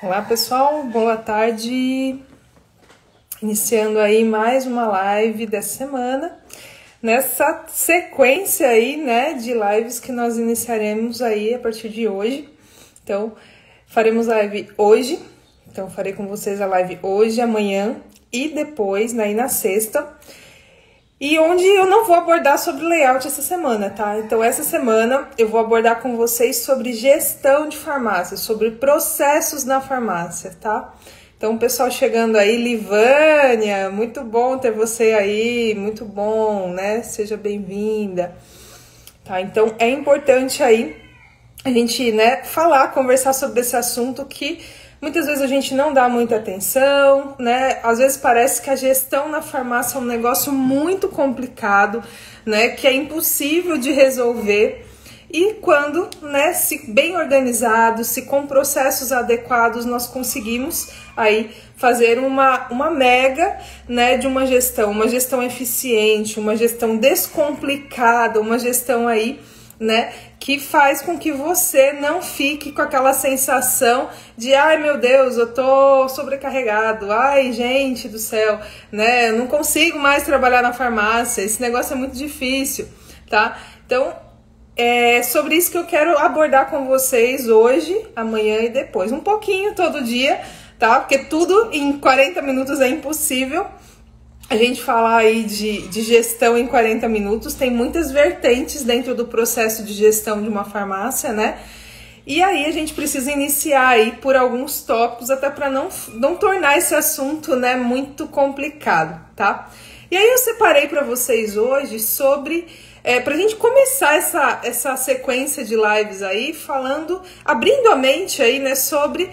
Olá pessoal, boa tarde, iniciando aí mais uma live dessa semana, nessa sequência aí, né, de lives que nós iniciaremos aí a partir de hoje. Então, faremos live hoje, então farei com vocês a live hoje, amanhã e depois, né, na sexta. E onde eu não vou abordar sobre layout essa semana, tá? Então, essa semana eu vou abordar com vocês sobre gestão de farmácia, sobre processos na farmácia, tá? Então, o pessoal chegando aí, Livânia, muito bom ter você aí, muito bom, né? Seja bem-vinda, tá? Então, é importante aí a gente, né, falar, conversar sobre esse assunto que muitas vezes a gente não dá muita atenção, né? Às vezes parece que a gestão na farmácia é um negócio muito complicado, né? Que é impossível de resolver. E quando, né, se bem organizado, se com processos adequados, nós conseguimos aí fazer uma mega, né, de uma gestão eficiente, uma gestão descomplicada, uma gestão aí, né, que faz com que você não fique com aquela sensação de ai meu Deus, eu tô sobrecarregado, ai gente do céu, né, eu não consigo mais trabalhar na farmácia, esse negócio é muito difícil, tá? Então, é sobre isso que eu quero abordar com vocês hoje, amanhã e depois, um pouquinho todo dia, tá? Porque tudo em 40 minutos é impossível. A gente falar aí de gestão em 40 minutos, tem muitas vertentes dentro do processo de gestão de uma farmácia, né? E aí a gente precisa iniciar aí por alguns tópicos, até para não tornar esse assunto, né, muito complicado, tá? E aí eu separei para vocês hoje sobre, pra gente começar essa sequência de lives aí, falando, abrindo a mente aí, né, sobre,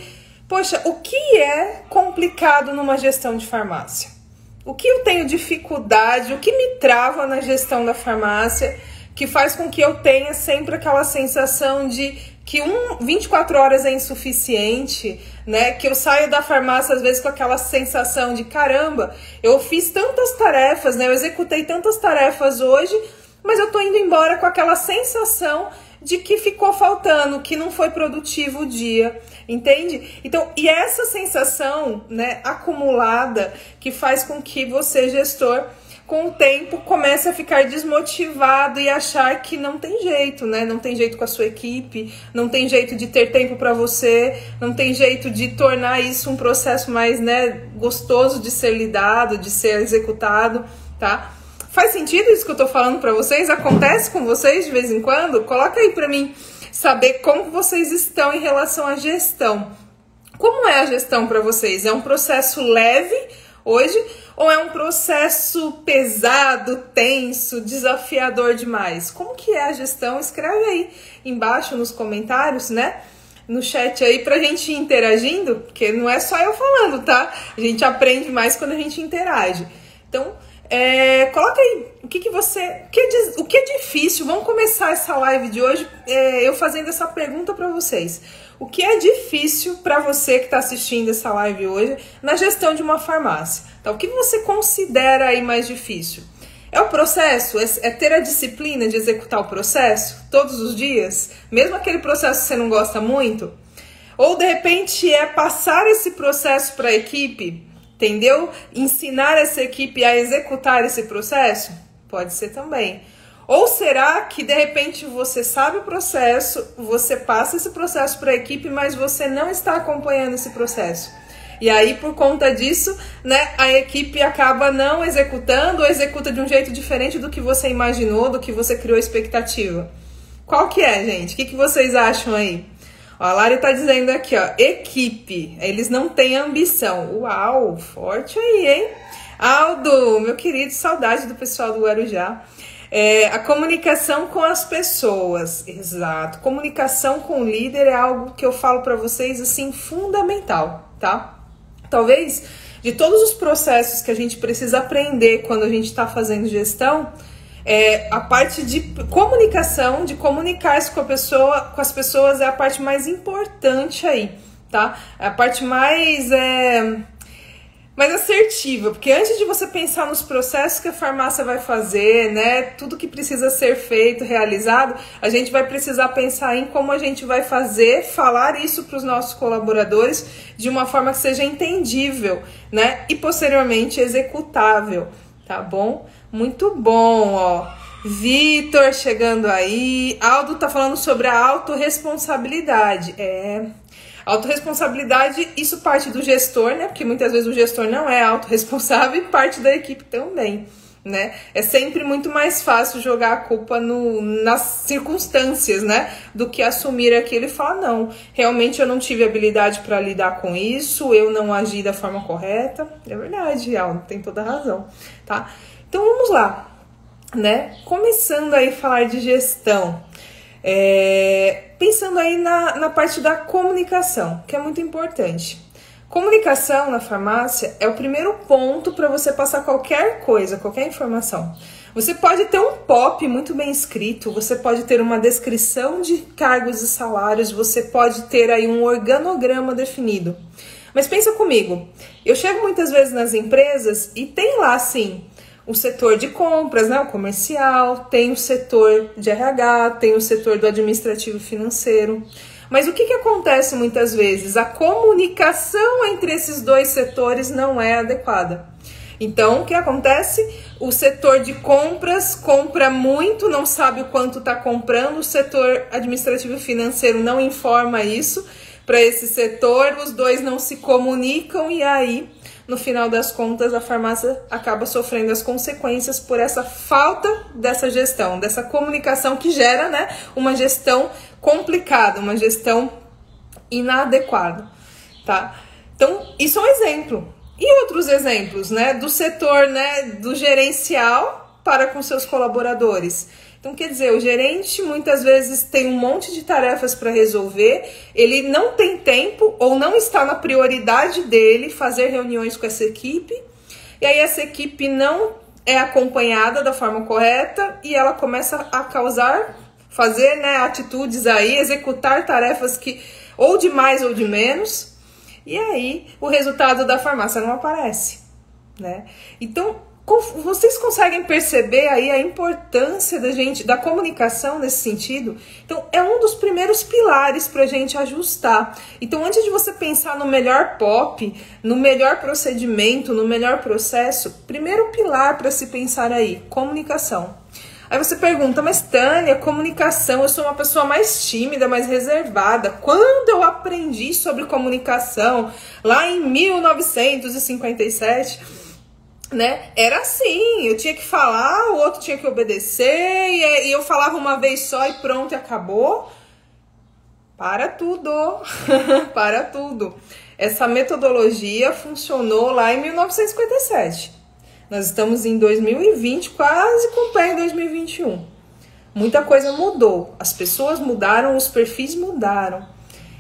poxa, o que é complicado numa gestão de farmácia? O que eu tenho dificuldade, o que me trava na gestão da farmácia, que faz com que eu tenha sempre aquela sensação de que 24 horas é insuficiente, né? Que eu saio da farmácia às vezes com aquela sensação de caramba, eu fiz tantas tarefas, né? Eu executei tantas tarefas hoje, mas eu tô indo embora com aquela sensação de que ficou faltando, que não foi produtivo o dia, entende? Então, e essa sensação, né, acumulada, que faz com que você, gestor, com o tempo, comece a ficar desmotivado e achar que não tem jeito, né? Não tem jeito com a sua equipe, não tem jeito de ter tempo para você, não tem jeito de tornar isso um processo mais, né, gostoso de ser lidado, de ser executado, tá? Faz sentido isso que eu tô falando pra vocês? Acontece com vocês de vez em quando? Coloca aí pra mim saber como vocês estão em relação à gestão. Como é a gestão pra vocês? É um processo leve hoje ou é um processo pesado, tenso, desafiador demais? Como que é a gestão? Escreve aí embaixo nos comentários, né? No chat aí pra gente ir interagindo, porque não é só eu falando, tá? A gente aprende mais quando a gente interage. Então, coloca aí o que é difícil. Vamos começar essa live de hoje eu fazendo essa pergunta para vocês. O que é difícil para você que está assistindo essa live hoje na gestão de uma farmácia? Então, o que você considera aí mais difícil? É o processo? É ter a disciplina de executar o processo todos os dias? Mesmo aquele processo que você não gosta muito? Ou, de repente, é passar esse processo para a equipe? Entendeu? Ensinar essa equipe a executar esse processo? Pode ser também. Ou será que, de repente, você sabe o processo, você passa esse processo para a equipe, mas você não está acompanhando esse processo? E aí, por conta disso, né, a equipe acaba não executando ou executa de um jeito diferente do que você imaginou, do que você criou expectativa. Qual que é, gente? O que vocês acham aí? Ó, a Lari tá dizendo aqui, ó, equipe, eles não têm ambição. Uau, forte aí, hein? Aldo, meu querido, saudade do pessoal do Guarujá. A comunicação com as pessoas, exato. Comunicação com o líder é algo que eu falo pra vocês, assim, fundamental, tá? Talvez, de todos os processos que a gente precisa aprender quando a gente tá fazendo gestão, a parte de comunicação, de comunicar-se com as pessoas é a parte mais importante aí, tá? É a parte mais mais assertiva, porque antes de você pensar nos processos que a farmácia vai fazer, né, tudo que precisa ser feito, realizado, a gente vai precisar pensar em como a gente vai falar isso para os nossos colaboradores de uma forma que seja entendível, né, e posteriormente executável, tá bom? Muito bom, ó. Vitor chegando aí. Aldo tá falando sobre a autorresponsabilidade. Autorresponsabilidade, isso parte do gestor, né? Porque muitas vezes o gestor não é autorresponsável e parte da equipe também, né? É sempre muito mais fácil jogar a culpa nas circunstâncias, né? Do que assumir aquilo e falar, não, realmente eu não tive habilidade para lidar com isso, eu não agi da forma correta. É verdade, Aldo, tem toda a razão, tá? Então vamos lá, né? Começando aí a falar de gestão. Pensando aí na parte da comunicação, que é muito importante. Comunicação na farmácia é o primeiro ponto para você passar qualquer coisa, qualquer informação. Você pode ter um POP muito bem escrito, você pode ter uma descrição de cargos e salários, você pode ter aí um organograma definido. Mas pensa comigo, eu chego muitas vezes nas empresas e tem lá, assim, o setor de compras, né, o comercial, tem o setor de RH, tem o setor do administrativo financeiro. Mas o que acontece muitas vezes? A comunicação entre esses dois setores não é adequada. Então, o que acontece? O setor de compras compra muito, não sabe o quanto está comprando, o setor administrativo financeiro não informa isso para esse setor, os dois não se comunicam e aí, no final das contas, a farmácia acaba sofrendo as consequências por essa falta dessa gestão, dessa comunicação que gera, né, uma gestão complicada, uma gestão inadequada, tá? Então, isso é um exemplo. E outros exemplos, né, do setor, né, do gerencial para com seus colaboradores. Então, quer dizer, o gerente muitas vezes tem um monte de tarefas para resolver, ele não tem tempo ou não está na prioridade dele fazer reuniões com essa equipe, e aí essa equipe não é acompanhada da forma correta e ela começa a fazer, né, atitudes aí, executar tarefas que ou de mais ou de menos, e aí o resultado da farmácia não aparece, né? Então, vocês conseguem perceber aí a importância da comunicação nesse sentido? Então, é um dos primeiros pilares para a gente ajustar. Então, antes de você pensar no melhor POP, no melhor procedimento, no melhor processo, primeiro pilar para se pensar aí, comunicação. Aí você pergunta, mas Tânia, comunicação, eu sou uma pessoa mais tímida, mais reservada. Quando eu aprendi sobre comunicação, lá em 1957... né? Era assim, eu tinha que falar, o outro tinha que obedecer, e eu falava uma vez só e pronto, e acabou. Para tudo, para tudo. Essa metodologia funcionou lá em 1957. Nós estamos em 2020, quase com o pé em 2021. Muita coisa mudou, as pessoas mudaram, os perfis mudaram.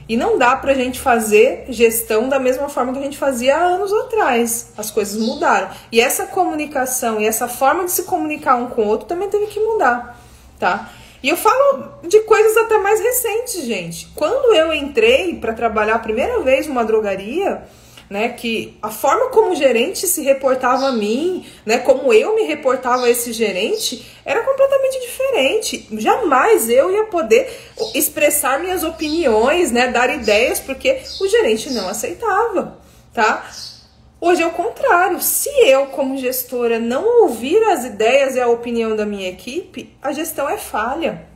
E não dá pra gente fazer gestão da mesma forma que a gente fazia há anos atrás. As coisas mudaram. E essa comunicação e essa forma de se comunicar um com o outro também teve que mudar, tá? E eu falo de coisas até mais recentes, gente. Quando eu entrei para trabalhar a primeira vez numa drogaria, né, que a forma como o gerente se reportava a mim, né, como eu me reportava a esse gerente, era completamente diferente. Jamais eu ia poder expressar minhas opiniões, né, dar ideias, porque o gerente não aceitava, tá? Hoje é o contrário. Se eu, como gestora, não ouvir as ideias e a opinião da minha equipe, a gestão é falha,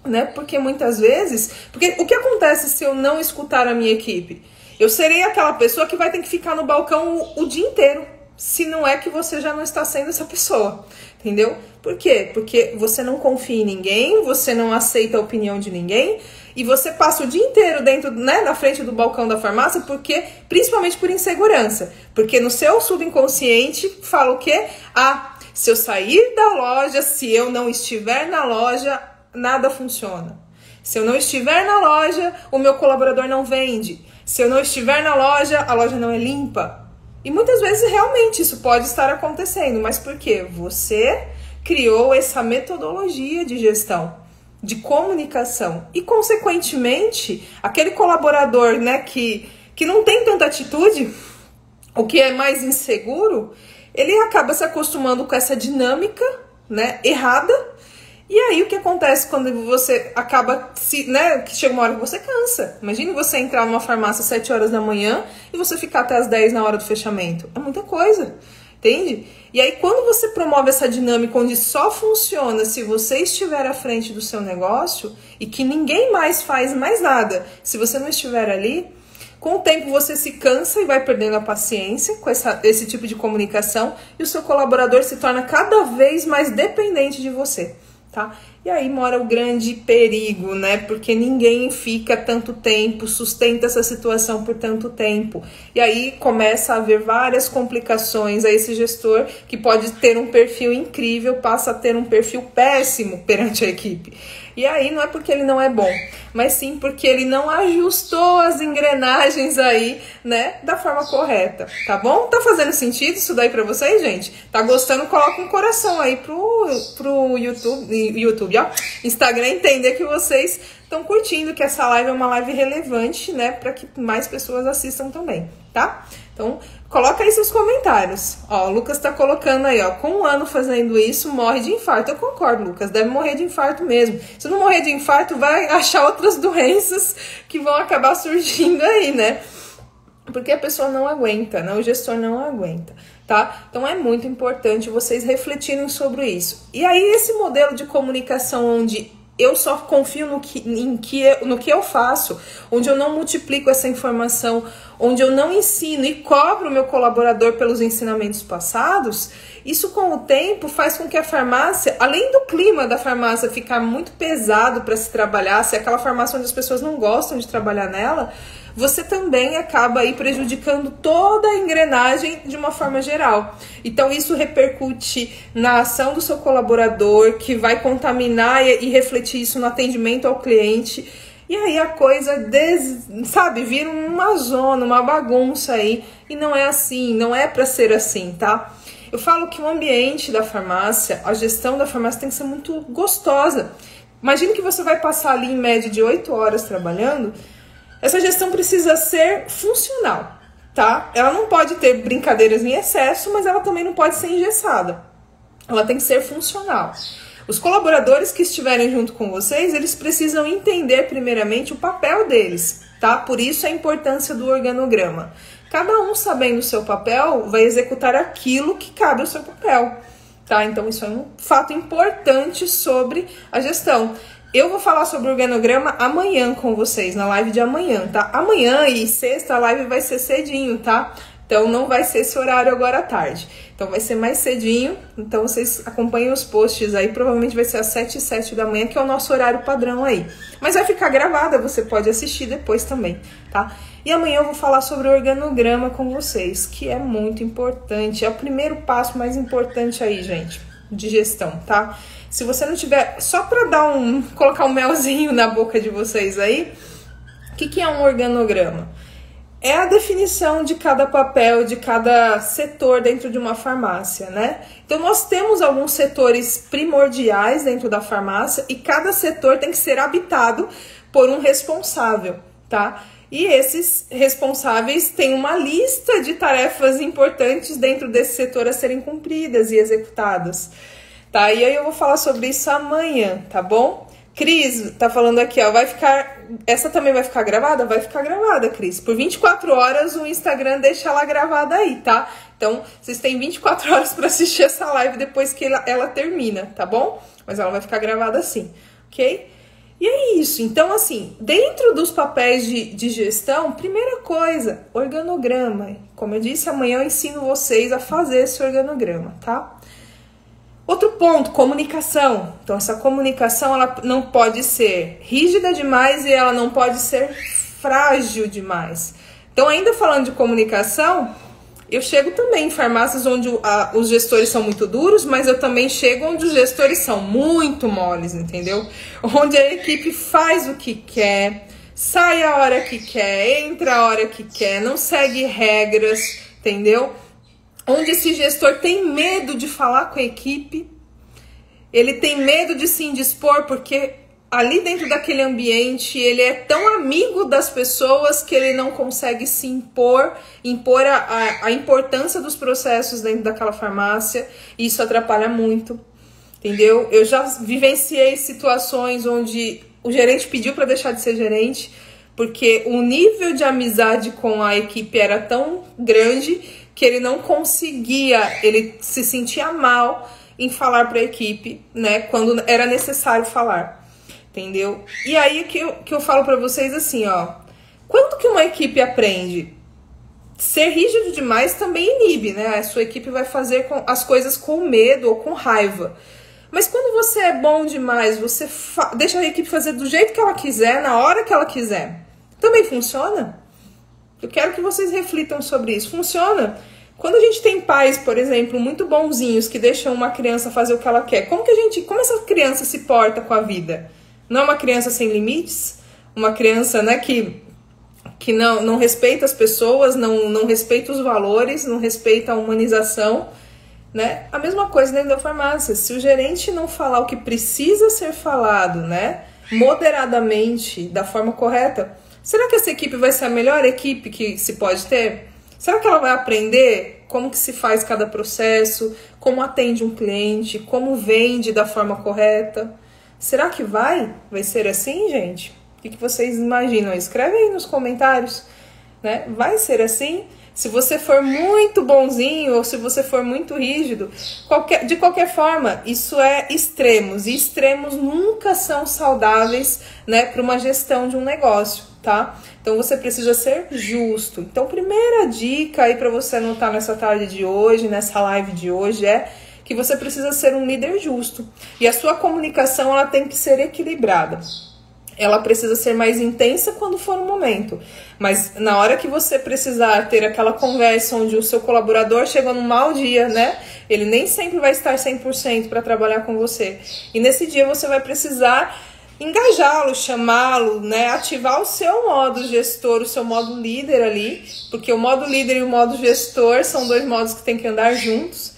né? Porque muitas vezes... Porque o que acontece se eu não escutar a minha equipe? Eu serei aquela pessoa que vai ter que ficar no balcão o dia inteiro, se não é que você já não está sendo essa pessoa, entendeu? Por quê? Porque você não confia em ninguém, você não aceita a opinião de ninguém, e você passa o dia inteiro dentro, né, na frente do balcão da farmácia, porque, principalmente por insegurança, porque no seu subconsciente fala o quê? Ah, se eu sair da loja, se eu não estiver na loja, nada funciona. Se eu não estiver na loja, o meu colaborador não vende. Se eu não estiver na loja, a loja não é limpa. E muitas vezes realmente isso pode estar acontecendo, mas por quê? Você criou essa metodologia de gestão, de comunicação. E, consequentemente, aquele colaborador, né, que não tem tanta atitude, o que é mais inseguro, ele acaba se acostumando com essa dinâmica, né, errada. E aí o que acontece quando você acaba, que chega uma hora que você cansa. Imagine você entrar numa farmácia às 7 horas da manhã e você ficar até às 10 na hora do fechamento. É muita coisa, entende? E aí quando você promove essa dinâmica onde só funciona se você estiver à frente do seu negócio e que ninguém mais faz mais nada se você não estiver ali, com o tempo você se cansa e vai perdendo a paciência com esse tipo de comunicação e o seu colaborador se torna cada vez mais dependente de você. Tá? E aí mora o grande perigo, né? Porque ninguém fica tanto tempo, sustenta essa situação por tanto tempo. E aí começa a haver várias complicações. Aí esse gestor, que pode ter um perfil incrível, passa a ter um perfil péssimo perante a equipe. E aí não é porque ele não é bom, mas sim porque ele não ajustou as engrenagens aí, né, da forma correta, tá bom? Tá fazendo sentido isso daí pra vocês, gente? Tá gostando? Coloca um coração aí pro YouTube, ó, Instagram, entender que vocês estão curtindo, que essa live é uma live relevante, né, pra que mais pessoas assistam também, tá? Então, coloca aí seus comentários. Ó, o Lucas tá colocando aí, ó, com 1 ano fazendo isso, morre de infarto. Eu concordo, Lucas, deve morrer de infarto mesmo. Se não morrer de infarto, vai achar outras doenças que vão acabar surgindo aí, né? Porque a pessoa não aguenta, né? O gestor não aguenta, tá? Então é muito importante vocês refletirem sobre isso. E aí esse modelo de comunicação onde eu só confio no que eu faço, onde eu não multiplico essa informação, onde eu não ensino e cobro o meu colaborador pelos ensinamentos passados, isso com o tempo faz com que a farmácia, além do clima da farmácia ficar muito pesado para se trabalhar, se é aquela farmácia onde as pessoas não gostam de trabalhar nela, você também acaba aí prejudicando toda a engrenagem de uma forma geral. Então isso repercute na ação do seu colaborador, que vai contaminar e refletir isso no atendimento ao cliente. E aí a coisa, vira uma zona, uma bagunça aí. E não é assim, não é para ser assim, tá? Eu falo que o ambiente da farmácia, a gestão da farmácia tem que ser muito gostosa. Imagine que você vai passar ali em média de 8 horas trabalhando. Essa gestão precisa ser funcional, tá? Ela não pode ter brincadeiras em excesso, mas ela também não pode ser engessada. Ela tem que ser funcional. Os colaboradores que estiverem junto com vocês, eles precisam entender primeiramente o papel deles, tá? Por isso a importância do organograma. Cada um sabendo o seu papel, vai executar aquilo que cabe ao seu papel, tá? Então isso é um fato importante sobre a gestão. Eu vou falar sobre o organograma amanhã com vocês, na live de amanhã, tá? Amanhã e sexta a live vai ser cedinho, tá? Então não vai ser esse horário agora à tarde. Então vai ser mais cedinho, então vocês acompanhem os posts aí, provavelmente vai ser às 7h07 da manhã, que é o nosso horário padrão aí. Mas vai ficar gravada, você pode assistir depois também, tá? E amanhã eu vou falar sobre o organograma com vocês, que é muito importante, é o primeiro passo mais importante aí, gente, de gestão, tá? Se você não tiver, só para colocar um melzinho na boca de vocês aí, o que é um organograma? É a definição de cada papel, de cada setor dentro de uma farmácia, né? Então nós temos alguns setores primordiais dentro da farmácia e cada setor tem que ser habitado por um responsável, tá? E esses responsáveis têm uma lista de tarefas importantes dentro desse setor a serem cumpridas e executadas. Tá, e aí eu vou falar sobre isso amanhã, tá bom? Cris, tá falando aqui, ó, essa também vai ficar gravada? Vai ficar gravada, Cris. Por 24 horas o Instagram deixa ela gravada aí, tá? Então, vocês têm 24 horas para assistir essa live depois que ela termina, tá bom? Mas ela vai ficar gravada assim, ok? E é isso, então assim, dentro dos papéis de gestão, primeira coisa, organograma. Como eu disse, amanhã eu ensino vocês a fazer esse organograma, tá? Outro ponto, comunicação. Então, essa comunicação ela não pode ser rígida demais e ela não pode ser frágil demais. Então, ainda falando de comunicação, eu chego também em farmácias onde os gestores são muito duros, mas eu também chego onde os gestores são muito moles, entendeu? Onde a equipe faz o que quer, sai a hora que quer, entra a hora que quer, não segue regras, entendeu? Onde esse gestor tem medo de falar com a equipe, ele tem medo de se indispor porque ali dentro daquele ambiente, ele é tão amigo das pessoas que ele não consegue se impor a importância dos processos dentro daquela farmácia, e isso atrapalha muito, entendeu? Eu já vivenciei situações onde o gerente pediu para deixar de ser gerente, porque o nível de amizade com a equipe era tão grande que ele não conseguia, ele se sentia mal em falar para a equipe, né, quando era necessário falar. Entendeu? E aí que eu falo pra vocês assim, ó. Quanto que uma equipe aprende? Ser rígido demais também inibe, né? A sua equipe vai fazer as coisas com medo ou com raiva. Mas quando você é bom demais, você deixa a equipe fazer do jeito que ela quiser, na hora que ela quiser. Também funciona? Eu quero que vocês reflitam sobre isso. Funciona? Quando a gente tem pais, por exemplo, muito bonzinhos, que deixam uma criança fazer o que ela quer, como essa criança se porta com a vida? Não é uma criança sem limites? Uma criança, né, que não respeita as pessoas, não respeita os valores, não respeita a humanização, né? A mesma coisa dentro da farmácia. Se o gerente não falar o que precisa ser falado, né, moderadamente, da forma correta, será que essa equipe vai ser a melhor equipe que se pode ter? Será que ela vai aprender como que se faz cada processo, como atende um cliente, como vende da forma correta? Será que vai ser assim, gente? O que vocês imaginam? Escreve aí nos comentários, né? Vai ser assim? Se você for muito bonzinho ou se você for muito rígido, de qualquer forma, isso é extremos. E extremos nunca são saudáveis, né, para uma gestão de um negócio, tá? Então você precisa ser justo. Então, primeira dica aí para você anotar nessa tarde de hoje, nessa live de hoje, é que você precisa ser um líder justo. E a sua comunicação, ela tem que ser equilibrada. Ela precisa ser mais intensa quando for o momento. Mas na hora que você precisar ter aquela conversa onde o seu colaborador chegou num mau dia, né? Ele nem sempre vai estar 100% para trabalhar com você. E nesse dia você vai precisar engajá-lo, chamá-lo, né? Ativar o seu modo gestor, o seu modo líder ali. Porque o modo líder e o modo gestor são dois modos que tem que andar juntos.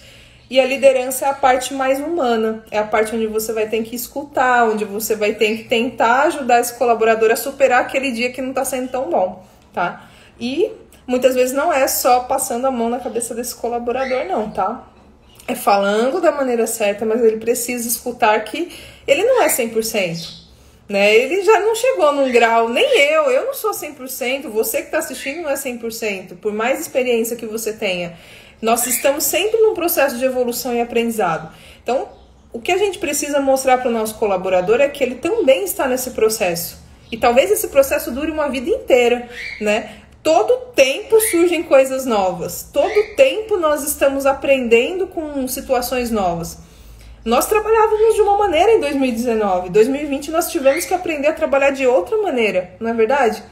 E a liderança é a parte mais humana, é a parte onde você vai ter que escutar, onde você vai ter que tentar ajudar esse colaborador a superar aquele dia que não está sendo tão bom, tá? E muitas vezes não é só passando a mão na cabeça desse colaborador, não, tá? É falando da maneira certa, mas ele precisa escutar que ele não é 100%, né? Ele já não chegou num grau, nem eu não sou 100%, você que está assistindo não é 100%, por mais experiência que você tenha. Nós estamos sempre num processo de evolução e aprendizado. Então, o que a gente precisa mostrar para o nosso colaborador é que ele também está nesse processo. E talvez esse processo dure uma vida inteira, né? Todo tempo surgem coisas novas. Todo tempo nós estamos aprendendo com situações novas. Nós trabalhávamos de uma maneira em 2019. Em 2020 nós tivemos que aprender a trabalhar de outra maneira, não é verdade?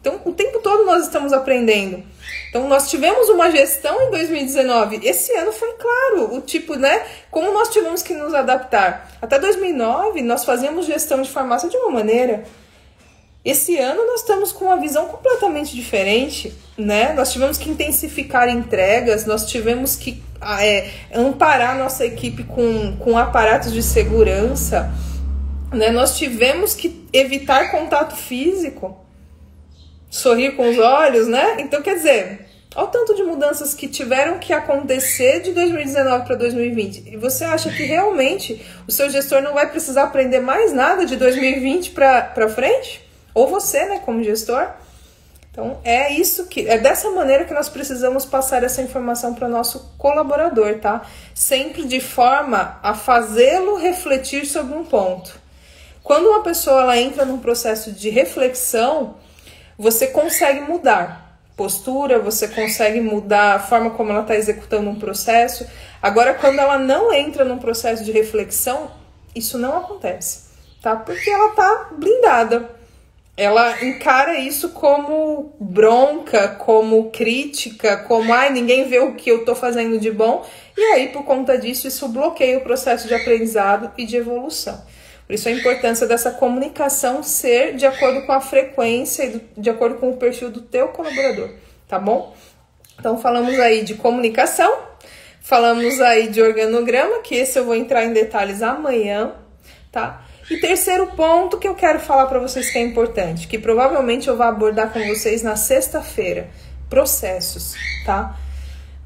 Então, o tempo todo nós estamos aprendendo. Então, nós tivemos uma gestão em 2019. Esse ano foi claro, o tipo, né? Como nós tivemos que nos adaptar. Até 2009, nós fazíamos gestão de farmácia de uma maneira. Esse ano, nós estamos com uma visão completamente diferente, né? Nós tivemos que intensificar entregas, nós tivemos que amparar nossa equipe com aparatos de segurança, né? Nós tivemos que evitar contato físico. Sorrir com os olhos, né? Então, quer dizer, olha o tanto de mudanças que tiveram que acontecer de 2019 para 2020. E você acha que realmente o seu gestor não vai precisar aprender mais nada de 2020 para frente? Ou você, né, como gestor? Então, é dessa maneira que nós precisamos passar essa informação para o nosso colaborador, tá? Sempre de forma a fazê-lo refletir sobre um ponto. Quando uma pessoa ela entra num processo de reflexão, você consegue mudar postura, você consegue mudar a forma como ela está executando um processo. Agora, quando ela não entra num processo de reflexão, isso não acontece, tá? Porque ela está blindada. Ela encara isso como bronca, como crítica, como ninguém vê o que eu estou fazendo de bom. E aí, por conta disso, isso bloqueia o processo de aprendizado e de evolução. Por isso a importância dessa comunicação ser de acordo com a frequência e de acordo com o perfil do teu colaborador, tá bom? Então falamos aí de comunicação, falamos aí de organograma, que esse eu vou entrar em detalhes amanhã, tá? E terceiro ponto que eu quero falar para vocês que é importante, que provavelmente eu vou abordar com vocês na sexta-feira, processos, tá?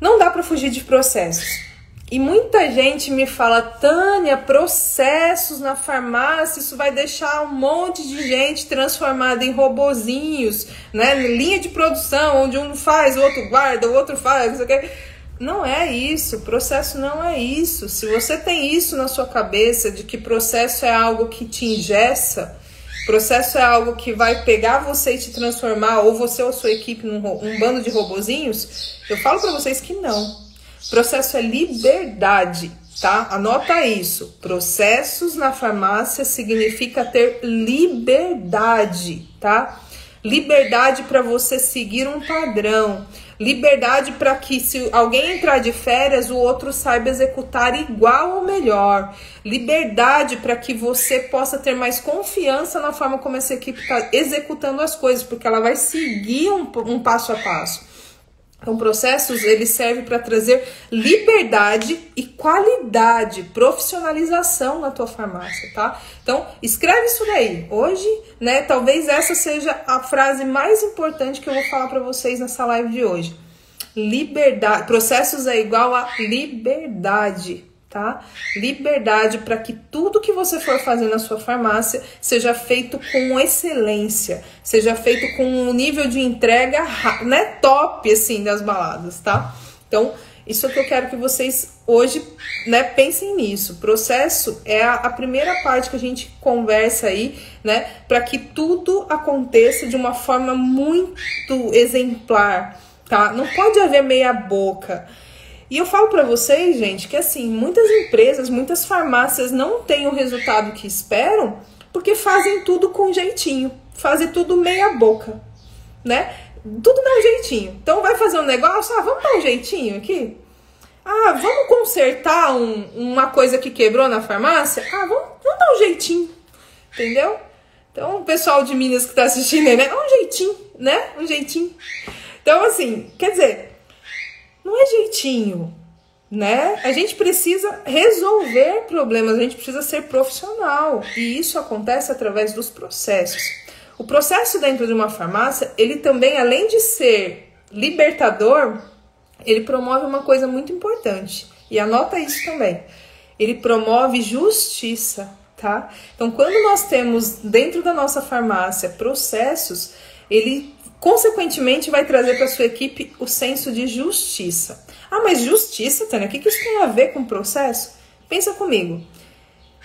Não dá para fugir de processos. E muita gente me fala, Tânia, processos na farmácia, isso vai deixar um monte de gente transformada em robozinhos, né? Linha de produção, onde um faz, o outro guarda, o outro faz, não sei o quê. Não é isso, processo não é isso. Se você tem isso na sua cabeça, de que processo é algo que te engessa, processo é algo que vai pegar você e te transformar, ou você ou sua equipe, num bando de robozinhos, eu falo para vocês que não. Processo é liberdade, tá? Anota isso. Processos na farmácia significa ter liberdade, tá? Liberdade para você seguir um padrão. Liberdade para que se alguém entrar de férias, o outro saiba executar igual ou melhor. Liberdade para que você possa ter mais confiança na forma como essa equipe está executando as coisas, porque ela vai seguir um passo a passo. Então, processos, eles servem para trazer liberdade e qualidade, profissionalização na tua farmácia, tá? Então, escreve isso daí. Hoje, né, talvez essa seja a frase mais importante que eu vou falar para vocês nessa live de hoje. Liberdade, processos é igual a liberdade, tá? Liberdade para que tudo que você for fazer na sua farmácia seja feito com excelência, seja feito com um nível de entrega, né, top, assim, das baladas, tá? Então, isso é o que eu quero que vocês hoje, né, pensem nisso. Processo é a primeira parte que a gente conversa aí, né, para que tudo aconteça de uma forma muito exemplar, tá? Não pode haver meia boca. E eu falo pra vocês, gente, que assim, muitas empresas, muitas farmácias não têm o resultado que esperam porque fazem tudo com jeitinho, fazem tudo meia boca, né? Tudo dá um jeitinho. Então vai fazer um negócio, vamos dar um jeitinho aqui? Vamos consertar uma coisa que quebrou na farmácia? Vamos dar um jeitinho, entendeu? Então o pessoal de Minas que tá assistindo aí, né? Um jeitinho, né? Um jeitinho. Então assim, quer dizer... Não é jeitinho, né? A gente precisa resolver problemas, a gente precisa ser profissional. E isso acontece através dos processos. O processo dentro de uma farmácia, ele também, além de ser libertador, ele promove uma coisa muito importante. E anota isso também. Ele promove justiça, tá? Então, quando nós temos dentro da nossa farmácia processos, ele... consequentemente, vai trazer para sua equipe o senso de justiça. Mas justiça, Tânia, o que isso tem a ver com processo? Pensa comigo.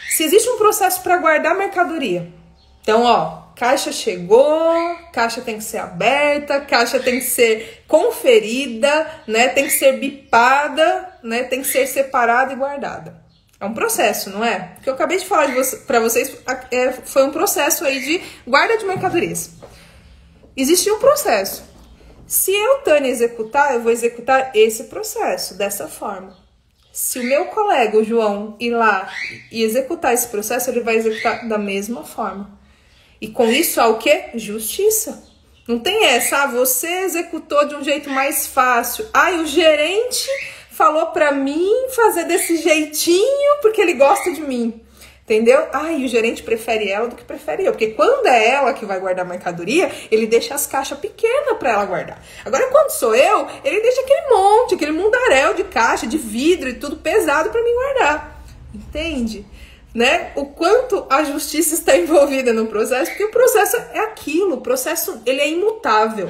Se existe um processo para guardar mercadoria, então, caixa chegou, caixa tem que ser aberta, caixa tem que ser conferida, né? Tem que ser bipada, né? Tem que ser separada e guardada. É um processo, não é? O que eu acabei de falar para vocês foi um processo aí de guarda de mercadorias. Existe um processo. Se eu, Tânia, executar, eu vou executar esse processo dessa forma. Se o meu colega, o João, ir lá e executar esse processo, ele vai executar da mesma forma. E com isso há o quê? Justiça. Não tem essa, você executou de um jeito mais fácil. O gerente falou pra mim fazer desse jeitinho porque ele gosta de mim. Entendeu? E o gerente prefere ela do que prefere eu. Porque quando é ela que vai guardar mercadoria, ele deixa as caixas pequenas para ela guardar. Agora, quando sou eu, ele deixa aquele monte, aquele mundaréu de caixa, de vidro e tudo pesado para mim guardar. Entende? Né? O quanto a justiça está envolvida no processo, porque o processo é aquilo. O processo, ele é imutável.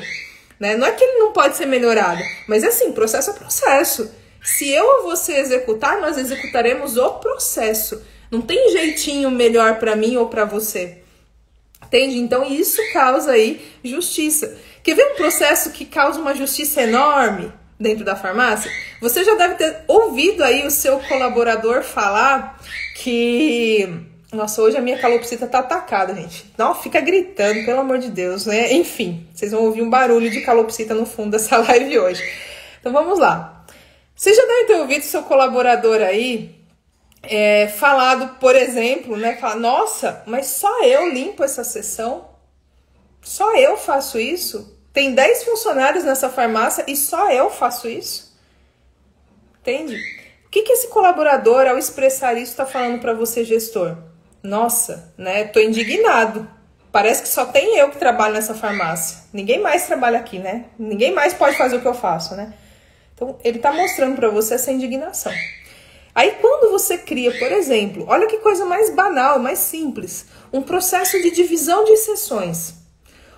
Né? Não é que ele não pode ser melhorado, mas assim, processo é processo. Se eu ou você executar, nós executaremos o processo. Não tem jeitinho melhor para mim ou para você. Entende? Então isso causa aí justiça. Quer ver um processo que causa uma justiça enorme dentro da farmácia? Você já deve ter ouvido aí o seu colaborador falar que... Nossa, hoje a minha calopsita tá atacada, gente. Não, fica gritando, pelo amor de Deus, né? Enfim, vocês vão ouvir um barulho de calopsita no fundo dessa live hoje. Então vamos lá. Você já deve ter ouvido o seu colaborador aí falado, por exemplo, né? Falar, nossa, mas só eu limpo essa seção? Só eu faço isso? Tem 10 funcionários nessa farmácia e só eu faço isso? Entende? O que esse colaborador, ao expressar isso, está falando para você, gestor? Nossa, né? Tô indignado. Parece que só tem eu que trabalho nessa farmácia. Ninguém mais trabalha aqui, né? Ninguém mais pode fazer o que eu faço, né? Então, ele tá mostrando para você essa indignação. Aí, quando você cria, por exemplo, olha que coisa mais banal, mais simples, um processo de divisão de sessões,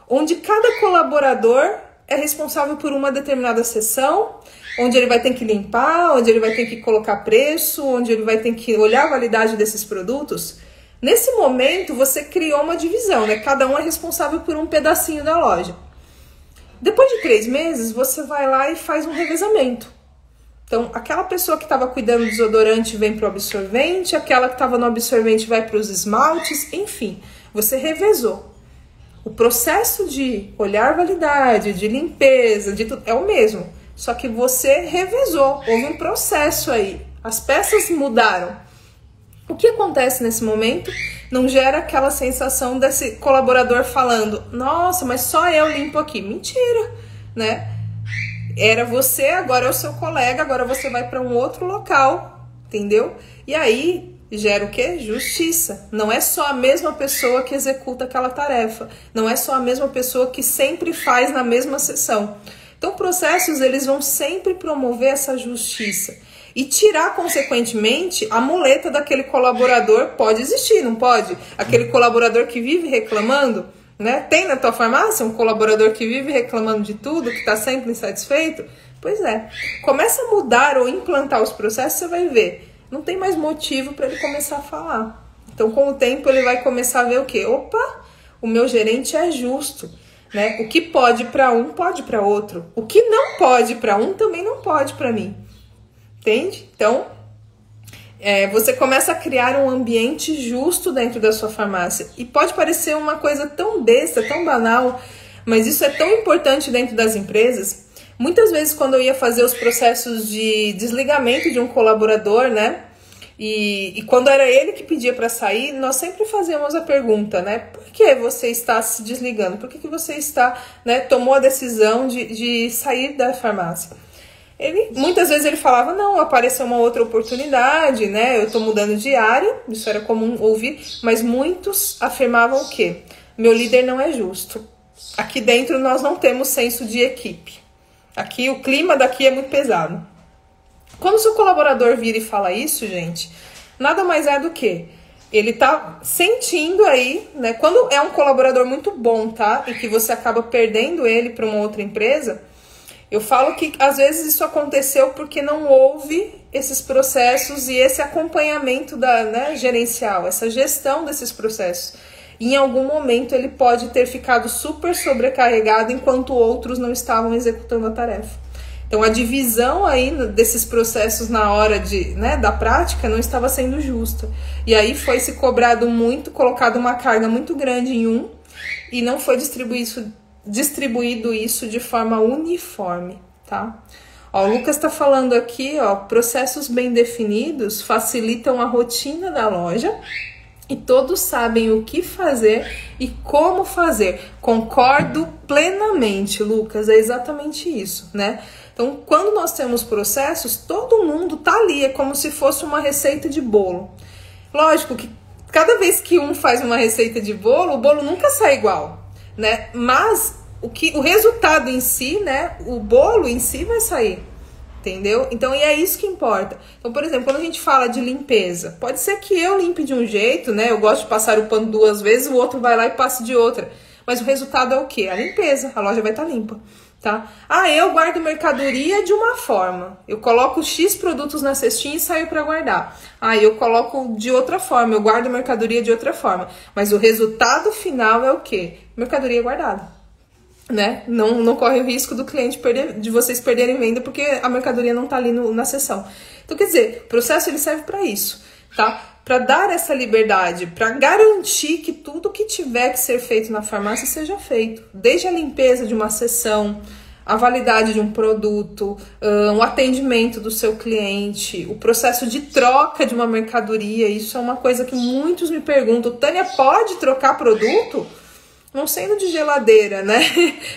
onde cada colaborador é responsável por uma determinada sessão, onde ele vai ter que limpar, onde ele vai ter que colocar preço, onde ele vai ter que olhar a validade desses produtos. Nesse momento, você criou uma divisão, né? Cada um é responsável por um pedacinho da loja. Depois de 3 meses, você vai lá e faz um revezamento. Então, aquela pessoa que estava cuidando do desodorante vem para o absorvente, aquela que estava no absorvente vai para os esmaltes, enfim, você revezou. O processo de olhar validade, de limpeza, de tudo, é o mesmo. Só que você revezou, houve um processo aí. As peças mudaram. O que acontece nesse momento? Não gera aquela sensação desse colaborador falando, nossa, mas só eu limpo aqui. Mentira, né? Era você, agora é o seu colega, agora você vai para um outro local, entendeu? E aí gera o quê? Justiça. Não é só a mesma pessoa que executa aquela tarefa. Não é só a mesma pessoa que sempre faz na mesma sessão. Então, processos, eles vão sempre promover essa justiça. E tirar, consequentemente, a muleta daquele colaborador. Pode existir, não pode? Aquele colaborador que vive reclamando, né? Tem na tua farmácia um colaborador que vive reclamando de tudo, que está sempre insatisfeito? Pois é. Começa a mudar ou implantar os processos, você vai ver. Não tem mais motivo para ele começar a falar. Então, com o tempo, ele vai começar a ver o quê? Opa, o meu gerente é justo, né? O que pode para um, pode para outro. O que não pode para um, também não pode para mim. Entende? Então, você começa a criar um ambiente justo dentro da sua farmácia. E pode parecer uma coisa tão besta, tão banal, mas isso é tão importante dentro das empresas. Muitas vezes, quando eu ia fazer os processos de desligamento de um colaborador, né? E quando era ele que pedia para sair, nós sempre fazíamos a pergunta, né? Por que você está se desligando? Por que você está, né, tomou a decisão de sair da farmácia? Muitas vezes ele falava, não, apareceu uma outra oportunidade, né? Eu estou mudando de área, isso era comum ouvir, mas muitos afirmavam o quê? Meu líder não é justo. Aqui dentro nós não temos senso de equipe. Aqui o clima daqui é muito pesado. Quando o seu colaborador vira e fala isso, gente, nada mais é do que ele tá sentindo aí, né? Quando é um colaborador muito bom, tá? E que você acaba perdendo ele para uma outra empresa, eu falo que às vezes isso aconteceu porque não houve esses processos e esse acompanhamento gerencial, essa gestão desses processos. Em algum momento ele pode ter ficado super sobrecarregado enquanto outros não estavam executando a tarefa. Então a divisão aí desses processos na hora da prática não estava sendo justa. E aí foi se cobrado muito, colocado uma carga muito grande em um e não foi distribuído isso de forma uniforme, tá? Ó, o Lucas está falando aqui, ó, processos bem definidos facilitam a rotina da loja e todos sabem o que fazer e como fazer. Concordo plenamente, Lucas, é exatamente isso, né? Então, quando nós temos processos, todo mundo tá ali, é como se fosse uma receita de bolo. Lógico que cada vez que um faz uma receita de bolo, o bolo nunca sai igual, né? Mas o resultado em si, né? O bolo em si vai sair, entendeu? Então, e é isso que importa. Então, por exemplo, quando a gente fala de limpeza, pode ser que eu limpe de um jeito, né? Eu gosto de passar o pano 2 vezes, o outro vai lá e passa de outra. Mas o resultado é o quê? A limpeza, a loja vai estar limpa, tá? Ah, eu guardo mercadoria de uma forma. Eu coloco X produtos na cestinha e saio para guardar. Ah, eu coloco de outra forma, eu guardo mercadoria de outra forma. Mas o resultado final é o quê? Mercadoria guardada, né? Não corre o risco do cliente de vocês perderem venda porque a mercadoria não tá ali na seção. Então, quer dizer, o processo ele serve para isso, tá? Para dar essa liberdade, para garantir que tudo que tiver que ser feito na farmácia seja feito. Desde a limpeza de uma seção, a validade de um produto, o atendimento do seu cliente, o processo de troca de uma mercadoria. Isso é uma coisa que muitos me perguntam. Tânia, pode trocar produto? Não sendo de geladeira, né?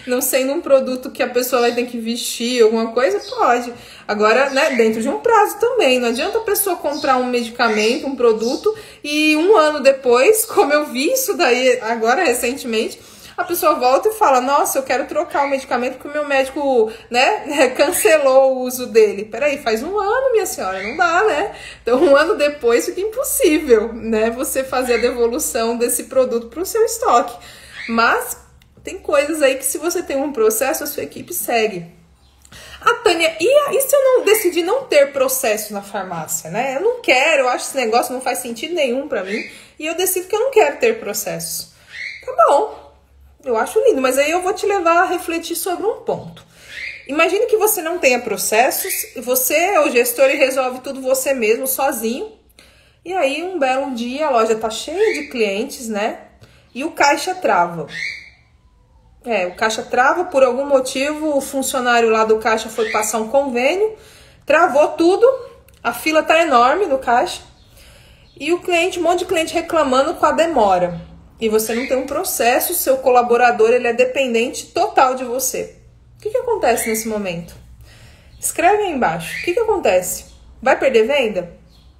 Não sendo um produto que a pessoa vai ter que vestir, alguma coisa, pode. Agora, né, dentro de um prazo também. Não adianta a pessoa comprar um medicamento, um produto, e um ano depois, como eu vi isso daí agora recentemente, a pessoa volta e fala, nossa, eu quero trocar o medicamento porque o meu médico, né, cancelou o uso dele. Peraí, faz um ano, minha senhora, não dá, né? Então, um ano depois fica impossível, né, você fazer a devolução desse produto para o seu estoque. Mas tem coisas aí que se você tem um processo, a sua equipe segue. Ah, Tânia, e se eu não decidir não ter processo na farmácia, né? Eu não quero, eu acho que esse negócio não faz sentido nenhum pra mim e eu decido que eu não quero ter processos. Tá bom, eu acho lindo, mas aí eu vou te levar a refletir sobre um ponto. Imagine que você não tenha processos, você é o gestor e resolve tudo você mesmo, sozinho. E aí, um belo dia, a loja tá cheia de clientes, né? E o caixa trava. O caixa trava, por algum motivo, o funcionário lá do caixa foi passar um convênio, travou tudo, a fila tá enorme no caixa, e o cliente, um monte de cliente reclamando com a demora. E você não tem um processo, seu colaborador, ele é dependente total de você. O que acontece nesse momento? Escreve aí embaixo. O que acontece? Vai perder venda?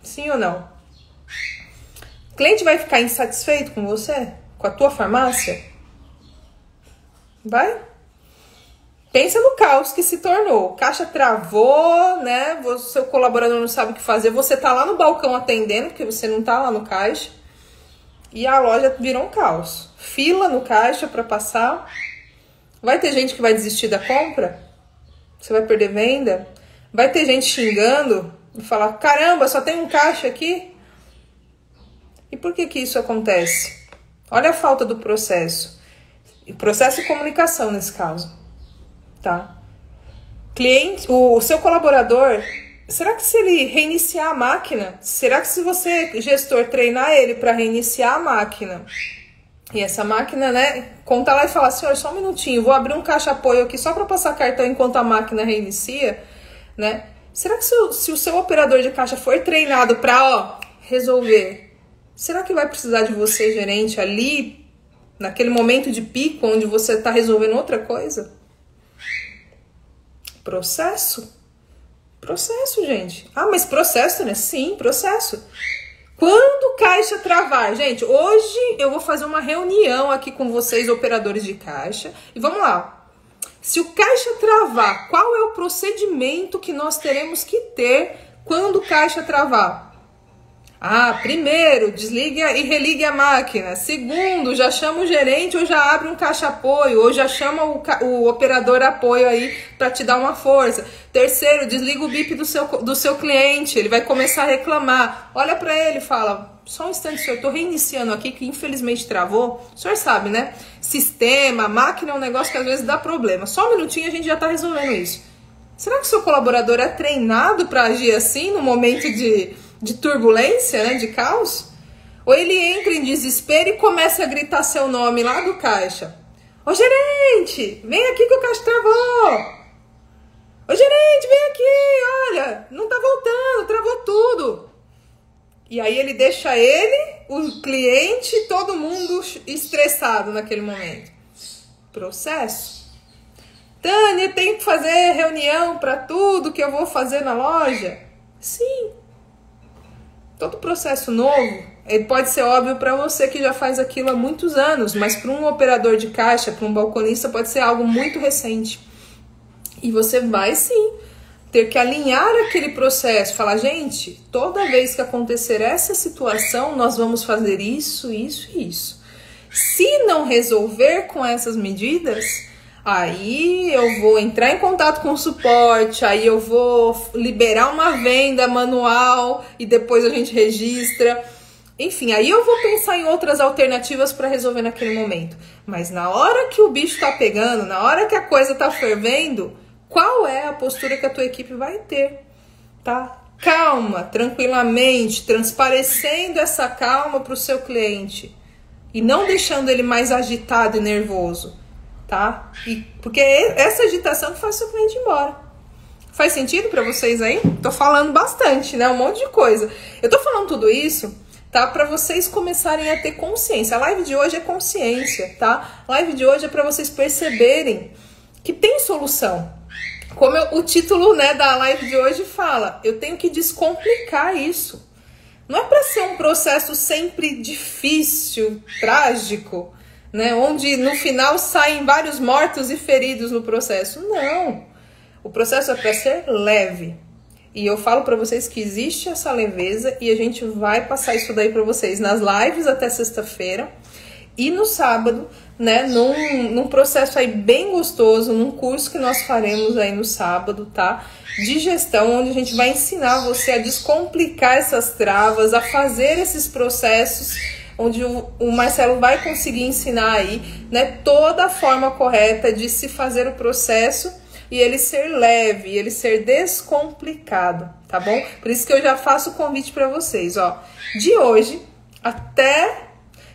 Sim ou não? O cliente vai ficar insatisfeito com você? Com a tua farmácia? Vai? Pensa no caos que se tornou. Caixa travou, né? O seu colaborador não sabe o que fazer. Você tá lá no balcão atendendo, porque você não tá lá no caixa. E a loja virou um caos. Fila no caixa para passar. Vai ter gente que vai desistir da compra? Você vai perder venda? Vai ter gente xingando e falar, caramba, só tem um caixa aqui? E por que isso acontece? Olha a falta do processo. Processo de comunicação nesse caso, tá? Cliente, o seu colaborador, será que se ele reiniciar a máquina, será que se você, gestor, treinar ele para reiniciar a máquina, e essa máquina, né, conta lá e fala, senhor, só um minutinho, vou abrir um caixa apoio aqui só para passar cartão enquanto a máquina reinicia, né? Será que se o seu operador de caixa for treinado para, resolver, será que vai precisar de você, gerente, ali, naquele momento de pico, onde você está resolvendo outra coisa? Processo? Processo, gente. Ah, mas processo, né? Sim, processo. Quando o caixa travar, gente, hoje eu vou fazer uma reunião aqui com vocês, operadores de caixa, e vamos lá. Se o caixa travar, qual é o procedimento que nós teremos que ter quando o caixa travar? Ah, primeiro, desliga e religue a máquina. Segundo, já chama o gerente ou já abre um caixa apoio, ou já chama o operador apoio aí para te dar uma força. Terceiro, desliga o bip do seu cliente, ele vai começar a reclamar. Olha para ele e fala, só um instante, senhor, eu tô reiniciando aqui que infelizmente travou. O senhor sabe, né? Sistema, máquina é um negócio que às vezes dá problema. Só um minutinho a gente já tá resolvendo isso. Será que o seu colaborador é treinado para agir assim no momento de turbulência, né, de caos? Ou ele entra em desespero e começa a gritar seu nome lá do caixa. Ô gerente, vem aqui que o caixa travou. Ô gerente, vem aqui, olha, não tá voltando, travou tudo. E aí ele deixa ele, o cliente, todo mundo estressado naquele momento. Processo. Tânia, tem que fazer reunião para tudo que eu vou fazer na loja? Sim. Todo processo novo, ele pode ser óbvio para você que já faz aquilo há muitos anos, mas para um operador de caixa, para um balconista, pode ser algo muito recente. E você vai sim ter que alinhar aquele processo, falar, gente, toda vez que acontecer essa situação, nós vamos fazer isso, isso e isso. Se não resolver com essas medidas, aí eu vou entrar em contato com o suporte, aí eu vou liberar uma venda manual e depois a gente registra. Enfim, aí eu vou pensar em outras alternativas para resolver naquele momento. Mas na hora que o bicho tá pegando, na hora que a coisa tá fervendo, qual é a postura que a tua equipe vai ter? Tá? Calma, tranquilamente, transparecendo essa calma para o seu cliente e não deixando ele mais agitado e nervoso. Tá? Porque é essa agitação que faz o seu cliente ir embora. Faz sentido para vocês aí? Tô falando bastante, né? Um monte de coisa. Eu tô falando tudo isso, tá? Para vocês começarem a ter consciência. A live de hoje é consciência, tá? A live de hoje é para vocês perceberem que tem solução. Como o título, né, da live de hoje fala, eu tenho que descomplicar isso. Não é para ser um processo sempre difícil, trágico, né, onde no final saem vários mortos e feridos no processo. Não. O processo é para ser leve. E eu falo para vocês que existe essa leveza e a gente vai passar isso daí para vocês nas lives até sexta-feira e no sábado, né, num processo aí bem gostoso, num curso que nós faremos aí no sábado, tá? De gestão, onde a gente vai ensinar você a descomplicar essas travas, a fazer esses processos, onde o Marcelo vai conseguir ensinar aí, né, toda a forma correta de se fazer o processo e ele ser leve, ele ser descomplicado, tá bom? Por isso que eu já faço o convite para vocês, ó, de hoje até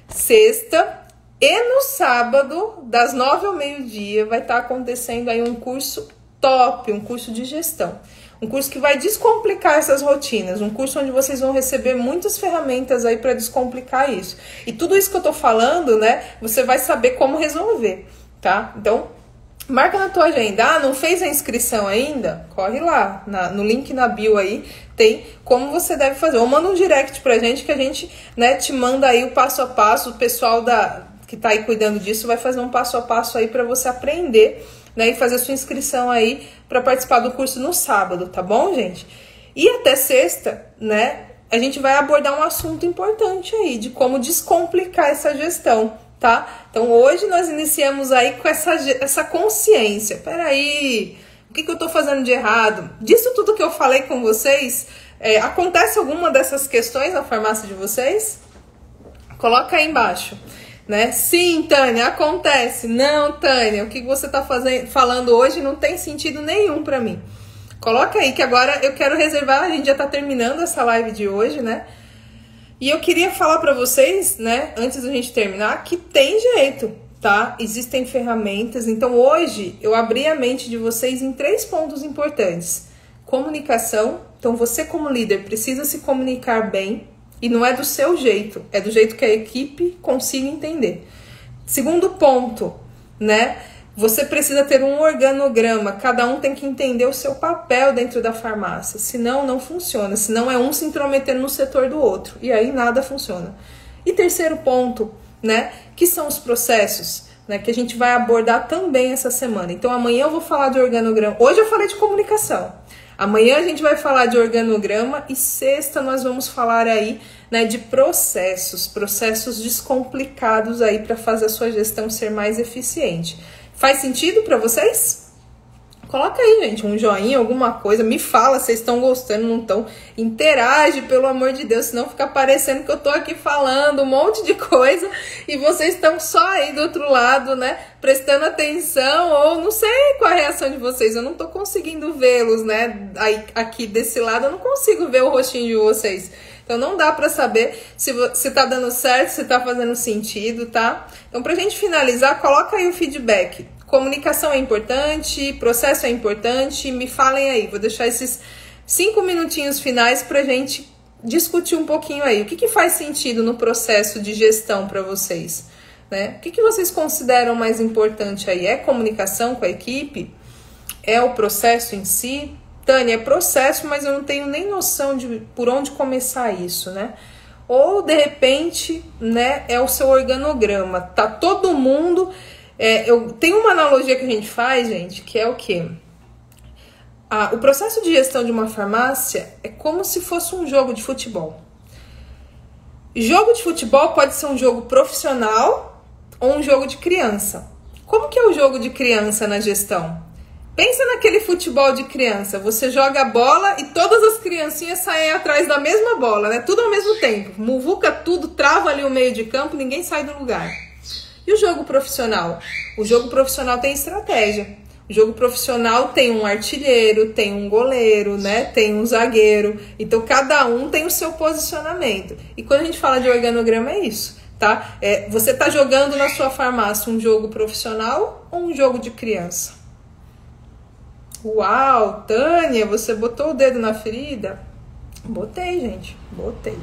sexta e no sábado, das 9 ao meio-dia, vai estar acontecendo aí um curso top, um curso de gestão. Um curso que vai descomplicar essas rotinas, um curso onde vocês vão receber muitas ferramentas aí para descomplicar isso. E tudo isso que eu tô falando, né, você vai saber como resolver, tá? Então, marca na tua agenda. Ah, não fez a inscrição ainda? Corre lá, no link na bio aí, tem como você deve fazer. Ou manda um direct pra gente que a gente, né, te manda aí o passo a passo. O pessoal que tá aí cuidando disso vai fazer um passo a passo aí pra você aprender, né, e fazer a sua inscrição aí pra participar do curso no sábado, tá bom, gente? E até sexta, né, a gente vai abordar um assunto importante aí, de como descomplicar essa gestão, tá? Então hoje nós iniciamos aí com essa consciência. Peraí, o que eu tô fazendo de errado? Disso tudo que eu falei com vocês, acontece alguma dessas questões na farmácia de vocês? Coloca aí embaixo, né? Sim, Tânia, acontece. Não, Tânia, o que você tá falando hoje não tem sentido nenhum pra mim. Coloca aí que agora eu quero reservar, a gente já tá terminando essa live de hoje, né? E eu queria falar para vocês, né, antes da gente terminar, que tem jeito, tá? Existem ferramentas. Então hoje eu abri a mente de vocês em 3 pontos importantes. Comunicação. Então você como líder precisa se comunicar bem e não é do seu jeito, é do jeito que a equipe consiga entender. Segundo ponto, né? Você precisa ter um organograma, cada um tem que entender o seu papel dentro da farmácia, senão não funciona, senão é um se intrometendo no setor do outro, e aí nada funciona. E terceiro ponto, né, que são os processos, né, que a gente vai abordar também essa semana. Então amanhã eu vou falar de organograma, hoje eu falei de comunicação, amanhã a gente vai falar de organograma e sexta nós vamos falar aí, né, de processos descomplicados aí para fazer a sua gestão ser mais eficiente. Faz sentido para vocês? Coloca aí, gente, um joinha, alguma coisa. Me fala se vocês estão gostando, não estão. Interage, pelo amor de Deus, senão fica parecendo que eu tô aqui falando um monte de coisa e vocês estão só aí do outro lado, né, prestando atenção, ou não sei qual a reação de vocês. Eu não tô conseguindo vê-los, né, aí, aqui desse lado eu não consigo ver o rostinho de vocês. Então não dá pra saber se tá dando certo, se tá fazendo sentido, tá? Então pra gente finalizar, coloca aí o feedback. Comunicação é importante, processo é importante, me falem aí. Vou deixar esses 5 minutinhos finais pra gente discutir um pouquinho aí. O que faz sentido no processo de gestão pra vocês, né? O que vocês consideram mais importante aí? É comunicação com a equipe? É o processo em si? Tânia, é processo, mas eu não tenho nem noção de por onde começar isso, né? Ou, de repente, né, é o seu organograma. Tá todo mundo... tem uma analogia que a gente faz, gente, que é o quê? O processo de gestão de uma farmácia é como se fosse um jogo de futebol. Jogo de futebol pode ser um jogo profissional ou um jogo de criança. Como que é o jogo de criança na gestão? Pensa naquele futebol de criança, você joga a bola e todas as criancinhas saem atrás da mesma bola, né? Tudo ao mesmo tempo, muvuca tudo, trava ali o meio de campo, ninguém sai do lugar. E o jogo profissional? O jogo profissional tem estratégia. O jogo profissional tem um artilheiro, tem um goleiro, né? Tem um zagueiro. Então cada um tem o seu posicionamento. E quando a gente fala de organograma é isso, tá? Você tá jogando na sua farmácia um jogo profissional ou um jogo de criança? Uau, Tânia, você botou o dedo na ferida? Botei, gente, botei.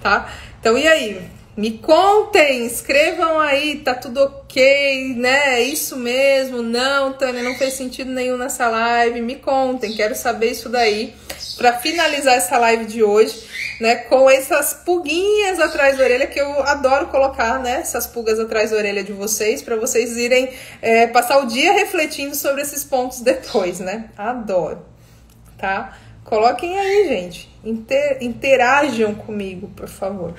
tá? Então, e aí? Me contem, escrevam aí, tá tudo ok, né? É isso mesmo? Não, Tânia, não fez sentido nenhum nessa live. Me contem, quero saber isso daí. Para finalizar essa live de hoje, né? Com essas pulguinhas atrás da orelha, que eu adoro colocar, né? Essas pulgas atrás da orelha de vocês, para vocês irem passar o dia refletindo sobre esses pontos depois, né? Adoro, tá? Coloquem aí, gente. Interajam comigo, por favor.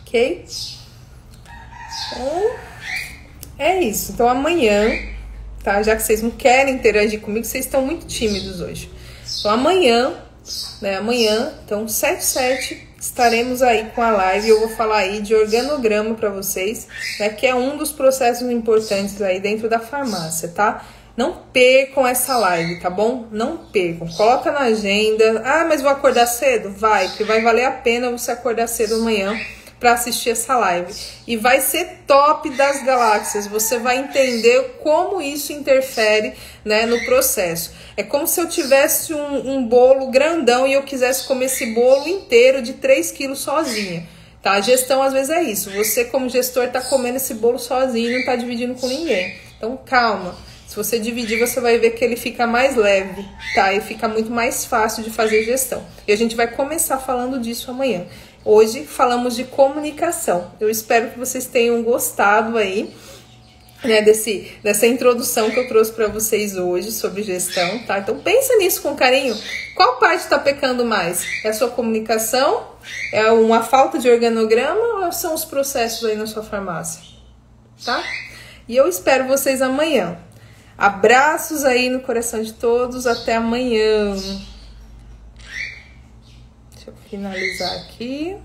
Ok? Então, é isso. Então, amanhã, tá? Já que vocês não querem interagir comigo, vocês estão muito tímidos hoje. Então, amanhã, né? Amanhã, então, 7/7, estaremos aí com a live. Eu vou falar aí de organograma para vocês, né? Que é um dos processos importantes aí dentro da farmácia, tá? Não percam essa live, tá bom? Não percam. Coloca na agenda. Ah, mas vou acordar cedo? Vai, porque vai valer a pena você acordar cedo amanhã para assistir essa live. E vai ser top das galáxias. Você vai entender como isso interfere, né, no processo. É como se eu tivesse um bolo grandão e eu quisesse comer esse bolo inteiro de 3 quilos sozinha. Tá? A gestão às vezes é isso. Você como gestor tá comendo esse bolo sozinho e não tá dividindo com ninguém. Então calma. Se você dividir, você vai ver que ele fica mais leve, tá? E fica muito mais fácil de fazer gestão. E a gente vai começar falando disso amanhã. Hoje falamos de comunicação. Eu espero que vocês tenham gostado aí, né, dessa introdução que eu trouxe para vocês hoje sobre gestão, tá? Então pensa nisso com carinho. Qual parte está pecando mais? É a sua comunicação? É uma falta de organograma ou são os processos aí na sua farmácia? Tá? E eu espero vocês amanhã. Abraços aí no coração de todos. Até amanhã. Deixa eu finalizar aqui.